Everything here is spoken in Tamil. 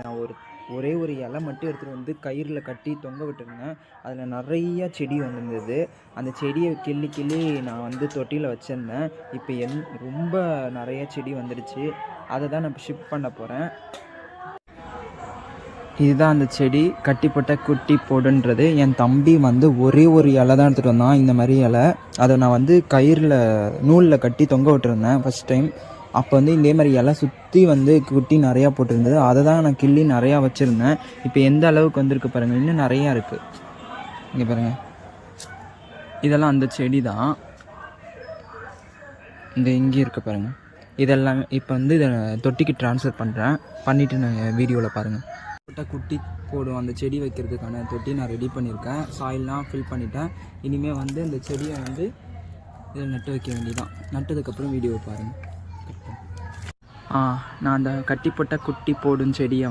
நான் ஒரே ஒரு இலை மட்டும் எடுத்துகிட்டு வந்து கயிறில் கட்டி தொங்க விட்டுருந்தேன். அதில் நிறையா செடி வந்திருந்தது. அந்த செடியை கிள்ளி நான் வந்து தொட்டியில் வச்சுருந்தேன். இப்போ ரொம்ப நிறைய செடி வந்துடுச்சு. அதை தான் நான் இப்போ ஷிஃப்ட் பண்ண போகிறேன். இதுதான் அந்த செடி, கட்டிப்பட்ட குட்டி போடுன்றது. என் தம்பி வந்து ஒரே ஒரு இலை தான் எடுத்துகிட்டு வந்தான், இந்த மாதிரி இலை. அதை நான் வந்து நூலில் கட்டி தொங்க விட்டுருந்தேன் ஃபஸ்ட் டைம். அப்போ வந்து இதே மாதிரி இலை சுற்றி வந்து குட்டி நிறையா போட்டிருந்தது. அதை தான் நான் கிள்ளி நிறையா வச்சுருந்தேன். இப்போ எந்த அளவுக்கு வந்திருக்கு பாருங்கள், இன்னும் நிறையா இருக்குது. இங்கே பாருங்கள், இதெல்லாம் அந்த செடி தான். இங்கே இருக்க பாருங்கள். இதெல்லாம் இப்போ வந்து இதை தொட்டிக்கு ட்ரான்ஸ்ஃபர் பண்ணிவிட்டு நான் வீடியோவில் பாருங்கள். குட்டி போடும் அந்த செடி வைக்கிறதுக்கான தொட்டி நான் ரெடி பண்ணியிருக்கேன். சாயில்லாம் ஃபில் பண்ணிட்டேன். இனிமேல் வந்து இந்த செடியை வந்து இதில் நட்டு வைக்க வேண்டியதான். நட்டதுக்கப்புறம் வீடியோவை பாருங்கள். நான் அந்த கட்டிப்பட்ட குட்டி போடும் செடியை